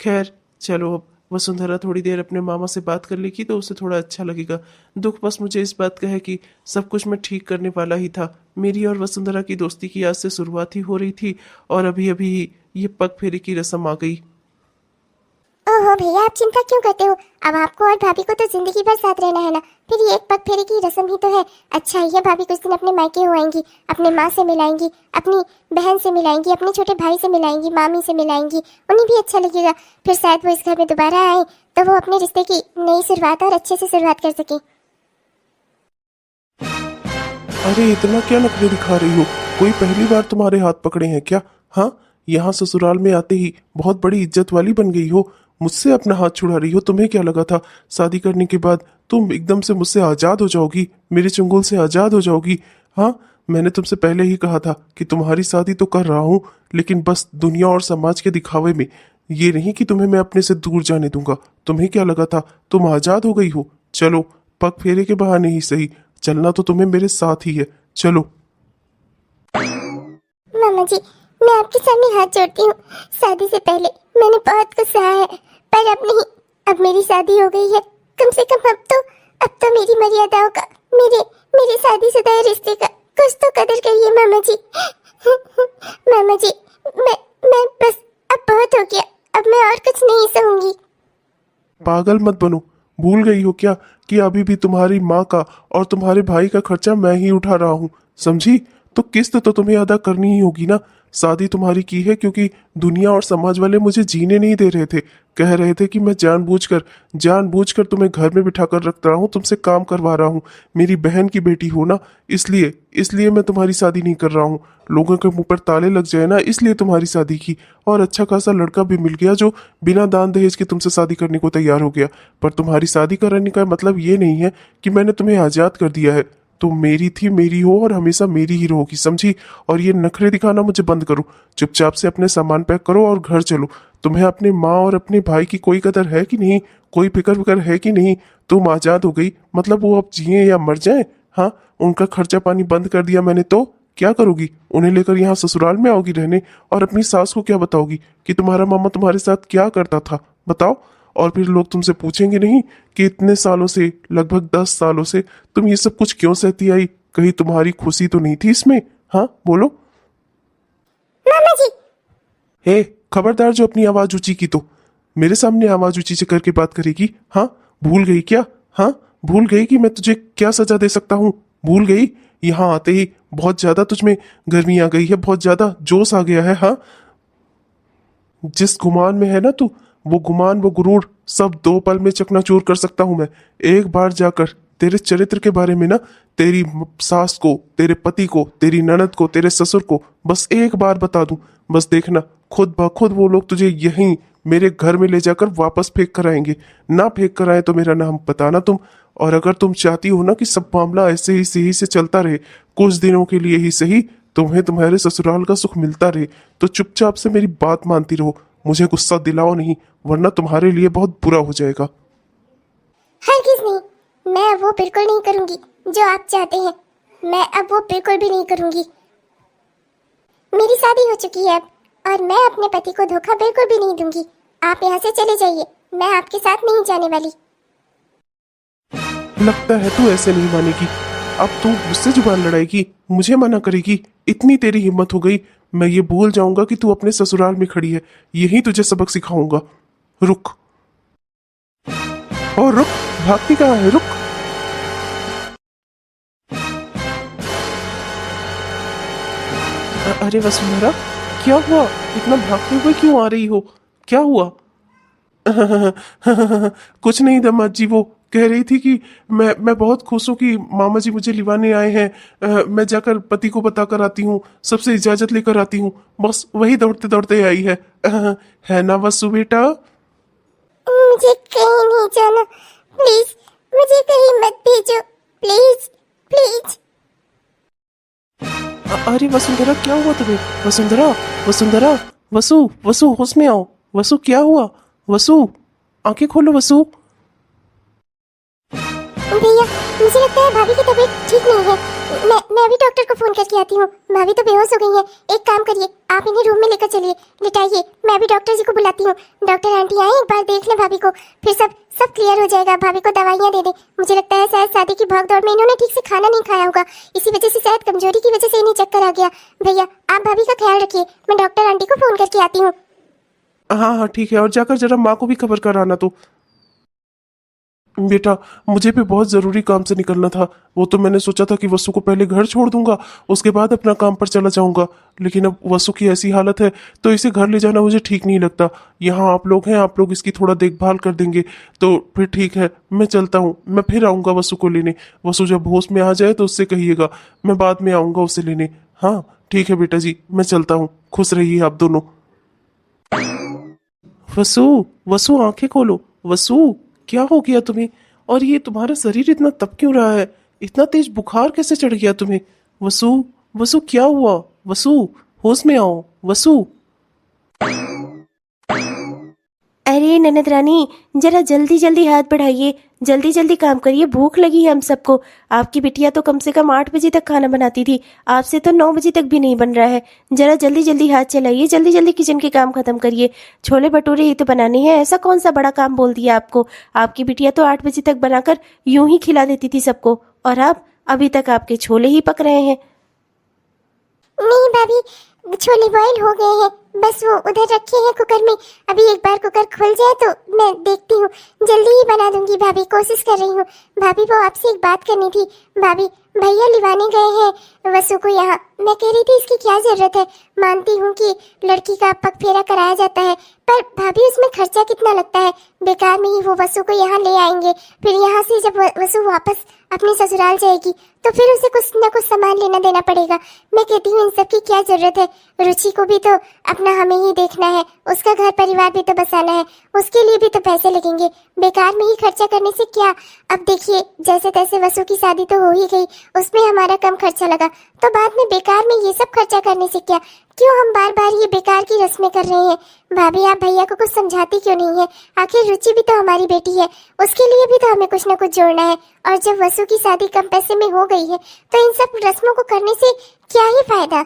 खैर चलो, अब वसुंधरा थोड़ी देर अपने मामा से बात कर लेगी तो उसे थोड़ा अच्छा लगेगा। दुख बस मुझे इस बात का है कि सब कुछ मैं ठीक करने वाला ही था। मेरी और वसुंधरा की दोस्ती की आज से शुरुआत ही हो रही थी और अभी अभी ये पग फेरे की रस्म आ गई। ओहो भैया, आप चिंता क्यों करते हो? अब आपको और भाभी को तो जिंदगी भर साथ रहना है ना, फिर ये एक पग फेरे की रस्म ही तो है। अच्छा ये भाभी कुछ दिन अपने मायके हो आएंगी, अपने माँ से मिलाएंगी, अपनी बहन से मिलाएंगी, अपने छोटे भाई से मिलाएंगी, मामी से मिलाएंगी, उन्हें भी अच्छा लगेगा। फिर शायद वो इस घर में दोबारा आए तो वो अपने रिश्ते की नई शुरुआत और अच्छे से शुरुआत कर सके। अरे इतना क्या नखरे दिखा रही हो? कोई पहली बार तुम्हारे हाथ पकड़े हैं क्या? हाँ, यहाँ ससुराल में आते ही बहुत बड़ी इज्जत वाली बन गई हो, मुझसे अपना हाथ छुड़ा रही हो। तुम्हें क्या लगा था शादी करने के बाद तुम एकदम से मुझसे आजाद हो जाओगी, मेरे चंगुल से आजाद हो जाओगी? हाँ, मैंने तुमसे पहले ही कहा था कि तुम्हारी शादी तो कर रहा हूँ, लेकिन बस दुनिया और समाज के दिखावे में, ये नहीं कि तुम्हें मैं अपने से दूर जाने दूंगा। तुम्हें क्या लगा था तुम आजाद हो गई हो? चलो, पग फेरे के बहाने ही सही, चलना तो तुम्हें मेरे साथ ही है। चलो। मामा जी, मैं आपके सामने हाथ जोड़ती हूँ। शादी से पहले मैंने बहुत कुछ सहा है, पर अब नहीं। अब मेरी शादी हो गई है, कम से कम अब तो मेरी मर्यादाओं का, मेरे शादीशुदा रिश्ते का कुछ तो कदर करिए मामा जी। मामा जी, मैं बस, अब बहुत हो गया, अब मैं और कुछ नहीं सहूंगी। पागल मत बनो, भूल गई हो क्या कि अभी भी तुम्हारी माँ का और तुम्हारे भाई का खर्चा मैं ही उठा रहा हूँ, समझी? तो किस्त तो तुम्हें अदा करनी ही होगी ना। शादी तुम्हारी की है क्योंकि दुनिया और समाज वाले मुझे जीने नहीं दे रहे थे, कह रहे थे कि मैं जानबूझकर तुम्हें घर में बिठा कर रख रहा हूँ, तुमसे काम करवा रहा हूँ। मेरी बहन की बेटी हो ना, इसलिए मैं तुम्हारी शादी नहीं कर रहा हूँ। लोगों के मुंह पर ताले लग जाए ना, इसलिए तुम्हारी शादी की। और अच्छा खासा लड़का भी मिल गया जो बिना दान दहेज के तुमसे शादी करने को तैयार हो गया। पर तुम्हारी शादी कराने का मतलब ये नहीं है कि मैंने तुम्हें आजाद कर दिया है। तुम मेरी थी, मेरी हो और हमेशा मेरी ही रहोगी, समझी? और ये नखरे दिखाना मुझे बंद करो। चुपचाप से अपने सामान पैक करो और घर चलो। तुम्हें अपने माँ और अपने भाई की कोई कदर है कि नहीं? कोई फिक्र विक्र है कि नहीं? तुम आजाद हो गई, मतलब वो अब जिए या मर जाए? हाँ, उनका खर्चा पानी बंद कर दिया मैंने, तो क्या करोगी? उन्हें लेकर यहाँ ससुराल में आओगी रहने? और अपनी सास को क्या बताओगी कि तुम्हारा मामा तुम्हारे साथ क्या करता था? बताओ। और फिर लोग तुमसे पूछेंगे नहीं कि इतने सालों से, लगभग 10 सालों से तुम ये सब कुछ क्यों सहती आई? कहीं तुम्हारी खुशी तो नहीं थी इसमें? हाँ बोलो। मामा जी। हे खबरदार, जो अपनी आवाज ऊंची की तो मेरे सामने आवाज ऊंची से करके बात करेगी? हाँ, भूल गई क्या? हाँ, भूल गई कि मैं तुझे क्या सजा दे सकता हूँ? भूल गई? यहाँ आते ही बहुत ज्यादा तुझमें गर्मी आ गई है, बहुत ज्यादा जोश आ गया है। हाँ, जिस गुमान में है ना तू, वो गुमान, वो गुरूर सब 2 पल में चकनाचूर कर सकता हूं मैं। एक बार जाकर तेरे चरित्र के बारे में ना, तेरी सास को, तेरे पति को, तेरी ननद को, तेरे ससुर को बस एक बार बता दूं, बस देखना खुद ब खुद वो लोग तुझे यहीं मेरे घर में ले जाकर वापस फेंक कर आएंगे। ना फेंक कर आए तो मेरा नाम बताना तुम। और अगर तुम चाहती हो ना कि सब मामला ऐसे ही सही से चलता रहे, कुछ दिनों के लिए ही सही, तुम्हें तुम्हारे ससुराल का सुख मिलता रहे, तो चुपचाप से मेरी बात मानती रहो। मुझे गुस्सा दिलाओ नहीं, वरना तुम्हारे लिए बहुत बुरा हो जाएगा। हरगिज नहीं, मैं अब वो बिल्कुल नहीं करूंगी जो आप चाहते हैं। मैं अब वो बिल्कुल भी नहीं करूंगी। मेरी शादी हो चुकी है अब, और मैं अपने पति को धोखा बिल्कुल भी नहीं दूंगी। आप यहाँ से चले जाइए, मैं आपके साथ नहीं जाने वाली। लगता है तू ऐसे नहीं मानेगी। अब तू मुझसे जुबान लड़ाएगी, मुझे मना करेगी? इतनी तेरी हिम्मत हो गई, मैं ये भूल जाऊंगा कि तू अपने ससुराल में खड़ी है। यही तुझे सबक सिखाऊंगा। रुक, और रुक, भागती कहाँ है? रुक। अरे वसुंधरा, क्या हुआ? इतना भागते हुए क्यों आ रही हो? क्या हुआ? कुछ नहीं दामाद जी, वो कह रही थी कि मैं बहुत खुश हूँ कि मामा जी मुझे लिवाने आए हैं। मैं जाकर पति को बताकर आती हूँ, सबसे इजाजत लेकर आती हूँ। बस वही दौड़ते दौड़ते आई है। है ना वसु बेटा? मुझे कहीं नहीं जाना, प्लीज मुझे कहीं मत भेजो, प्लीज प्लीज। अरे वसुंधरा, क्या हुआ तुम्हें? वसुंधरा, वसुंधरा, वसु, वसु होश में आओ। वसु, क्या हुआ? वसु, आंखें खोलो वसु। भैया, मुझे लगता है भाभी की तबीयत ठीक नहीं है। मैं अभी डॉक्टर को फोन करके आती हूँ। भाभी तो बेहोश हो गई है। एक काम करिए, आप इन्हें रूम में लेकर चलिए, लिटाइए। मैं अभी डॉक्टर जी को बुलाती हूँ। डॉक्टर आंटी आए, एक बार देख लें भाभी को, फिर सब क्लियर हो जाएगा। भाभी को दवाइयाँ दे दें। मुझे लगता है शायद शादी की भागदौड़ में इन्होंने ठीक से खाना नहीं खाया होगा, इसी वजह से, शायद कमजोरी की वजह से इन्हें चक्कर आ गया। भैया, आप भाभी का ख्याल रखिए, मैं डॉक्टर आंटी को फोन करके आती हूँ। हाँ हाँ ठीक है, और जाकर जरा माँ को भी खबर कराना। तो बेटा, मुझे भी बहुत जरूरी काम से निकलना था। वो तो मैंने सोचा था कि वसु को पहले घर छोड़ दूंगा, उसके बाद अपना काम पर चला जाऊंगा, लेकिन अब वसु की ऐसी हालत है तो इसे घर ले जाना मुझे ठीक नहीं लगता। यहाँ आप लोग हैं, आप लोग इसकी थोड़ा देखभाल कर देंगे तो फिर ठीक है। मैं चलता हूँ, मैं फिर आऊंगा वसु को लेने। वसु जब होश में आ जाए तो उससे कहिएगा, मैं बाद में आऊंगा उसे लेने। हाँ ठीक है बेटा जी, मैं चलता हूँ। खुश रहिए आप दोनों। वसु, वसु आंखें खोलो। वसु, क्या हो गया तुम्हें? और ये तुम्हारा शरीर इतना तप क्यों रहा है? इतना तेज बुखार कैसे चढ़ गया तुम्हें? वसु, वसु क्या हुआ? वसु, होश में आओ। वसु। अरे ननद रानी, जरा जल्दी जल्दी हाथ बढ़ाइए, जल्दी जल्दी काम करिए, भूख लगी है हम सबको। आपकी बिटिया तो कम से कम 8 बजे तक खाना बनाती थी, आपसे तो 9 बजे तक भी नहीं बन रहा है। जरा जल्दी जल्दी हाथ चलाइए, जल्दी जल्दी किचन के काम खत्म करिए। छोले भटूरे ही तो बनाने हैं, ऐसा कौन सा बड़ा काम बोल दिया आपको? आपकी बिटिया तो 8 बजे तक बनाकर यूं ही खिला देती थी सबको, और आप अभी तक आपके छोले ही पक रहे हैं। नहीं भाभी, छोले बॉईल हो गए हैं, बस वो उधर रखे हैं कुकर में। अभी एक बार कुकर खुल जाए तो मैं देखती हूँ, जल्दी ही बना दूंगी भाभी, कोशिश कर रही हूँ। भाभी, वो आपसे एक बात करनी थी। भाभी, भैया लिवाने गए हैं वसु को यहाँ। मैं कह रही थी इसकी क्या जरूरत है, मानती हूँ कि लड़की का पग फेरा कराया जाता है, पर भाभी उसमें खर्चा कितना लगता है। बेकार में ही वो वसु को यहाँ ले आएंगे, फिर यहाँ से जब वसु वापस अपने ससुराल जाएगी तो फिर उसे कुछ न कुछ सामान लेना देना पड़ेगा। मैं कहती हूँ इन सब की क्या जरूरत है। रुचि को भी तो अपने अपना हमें ही देखना है, उसका घर परिवार भी तो बसाना है, उसके लिए भी तो पैसे लगेंगे। बेकार में ही खर्चा करने से क्या। अब देखिए जैसे तैसे वसु की शादी तो हो ही गई, उसमें हमारा कम खर्चा लगा, तो बाद में बेकार में ये सब खर्चा करने से क्या। क्यों हम बार बार ये बेकार की रस्में कर रहे हैं। भाभी आप भैया को कुछ समझाती क्यों नहीं है। आखिर रुचि भी तो हमारी बेटी है, उसके लिए भी तो हमें कुछ न कुछ जोड़ना है। और जब वसु की शादी कम पैसे में हो गई है तो इन सब रस्मों को करने से क्या ही फायदा।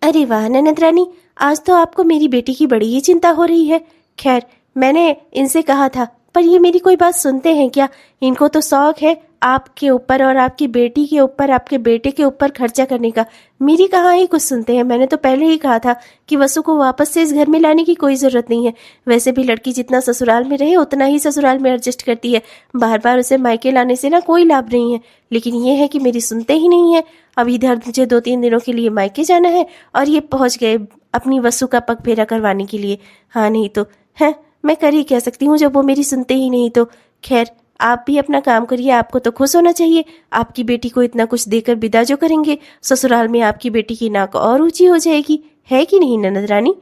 अरे वाह ननद रानी, आज तो आपको मेरी बेटी की बड़ी ही चिंता हो रही है। खैर मैंने इनसे कहा था, पर ये मेरी कोई बात सुनते हैं क्या। इनको तो शौक है आपके ऊपर और आपकी बेटी के ऊपर, आपके बेटे के ऊपर खर्चा करने का। मेरी कहाँ ही कुछ सुनते हैं। मैंने तो पहले ही कहा था कि वसु को वापस से इस घर में लाने की कोई ज़रूरत नहीं है। वैसे भी लड़की जितना ससुराल में रहे उतना ही ससुराल में एडजस्ट करती है। बार बार उसे मायके लाने से ना कोई लाभ नहीं है। लेकिन ये है कि मेरी सुनते ही नहीं है। अब इधर मुझे 2-3 दिनों के लिए मायके जाना है और ये पहुँच गए अपनी वसु का पग फेरा करवाने के लिए। हाँ नहीं तो है, मैं कर ही कह सकती हूँ जब वो मेरी सुनते ही नहीं तो। खैर आप भी अपना काम करिए, आपको तो खुश होना चाहिए। आपकी बेटी को इतना कुछ देकर विदा जो करेंगे, ससुराल में आपकी बेटी की नाक और ऊंची हो जाएगी, है कि नहीं ननद रानी।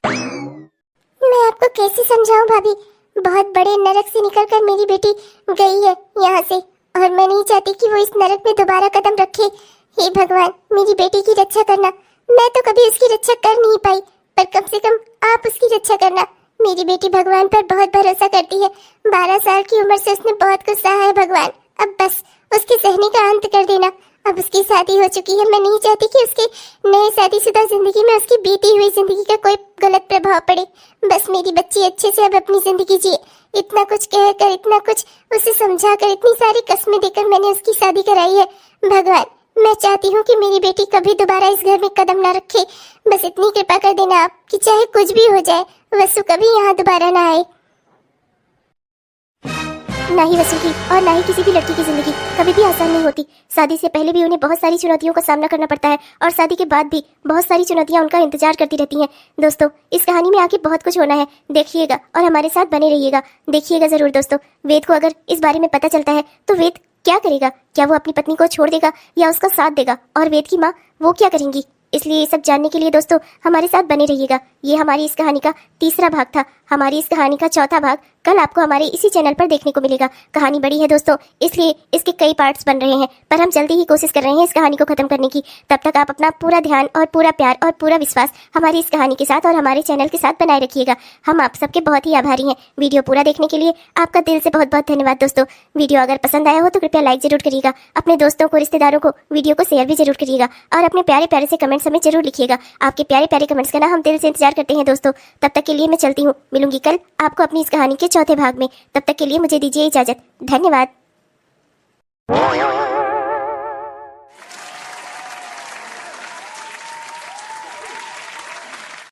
मैं आपको कैसे समझाऊं भाभी, बहुत बड़े नरक से निकलकर मेरी बेटी गई है यहाँ से, और मैं नहीं चाहती कि वो इस नरक में दोबारा कदम रखे। हे भगवान मेरी बेटी की रक्षा करना। मैं तो कभी उसकी रक्षा कर नहीं पाई, पर कम से कम आप उसकी रक्षा करना। मेरी बेटी भगवान पर बहुत भरोसा करती है। 12 साल की उम्र से उसने बहुत कुछ सहा है भगवान, अब बस उसके सहने का अंत कर देना। अब उसकी शादी हो चुकी है, मैं नहीं चाहती कि उसके नए शादीशुदा जिंदगी में उसकी बीती हुई जिंदगी का कोई गलत प्रभाव पड़े। बस मेरी बच्ची अच्छे से अब अपनी जिंदगी जिए। इतना कुछ कहकर, इतना कुछ उसे समझाकर, इतनी सारी कस्में देकर मैंने उसकी शादी कराई है। भगवान मैं चाहती हूँ कि मेरी बेटी कभी दोबारा इस घर में कदम ना रखे। बस इतनी कृपा कर देना आप कि चाहे कुछ भी हो जाए वसु कभी यहाँ दोबारा ना आए। ना ही वसु की और ना ही किसी भी लड़की की जिंदगी कभी भी आसान नहीं होती। शादी से पहले भी उन्हें बहुत सारी चुनौतियों का सामना करना पड़ता है और शादी के बाद भी बहुत सारी चुनौतियां उनका इंतजार करती रहती हैं। दोस्तों इस कहानी में आगे बहुत कुछ होना है, देखिएगा और हमारे साथ बने रहिएगा। देखिएगा जरूर दोस्तों। वेद को अगर इस बारे में पता चलता है तो वेद क्या करेगा। क्या वो अपनी पत्नी को छोड़ देगा या उसका साथ देगा, और वेद की माँ वो क्या करेंगी। इसलिए ये सब जानने के लिए दोस्तों हमारे साथ बने रहिएगा। ये हमारी इस कहानी का तीसरा भाग था। हमारी इस कहानी का चौथा भाग कल आपको हमारे इसी चैनल पर देखने को मिलेगा। कहानी बड़ी है दोस्तों, इसलिए इसके कई पार्ट्स बन रहे हैं, पर हम जल्दी ही कोशिश कर रहे हैं इस कहानी को खत्म करने की। तब तक आप अपना पूरा ध्यान और पूरा प्यार और पूरा विश्वास हमारी इस कहानी के साथ और हमारे चैनल के साथ बनाए रखिएगा। हम आप सबके बहुत ही आभारी हैं वीडियो पूरा देखने के लिए। आपका दिल से बहुत बहुत धन्यवाद दोस्तों। वीडियो अगर पसंद आया हो तो कृपया लाइक जरूर करिएगा। अपने दोस्तों को, रिश्तेदारों को वीडियो को शेयर भी जरूर करिएगा और अपने प्यारे प्यारे से कमेंट्स हमें जरूर लिखिएगा। आपके प्यारे प्यारे कमेंट्स का ना हम दिल से इंतजार करते हैं दोस्तों। तब तक के लिए मैं चलती हूँ, मिलूंगी कल आपको अपनी इस कहानी के चौथे भाग में। तब तक के लिए मुझे दीजिए इजाजत। धन्यवाद।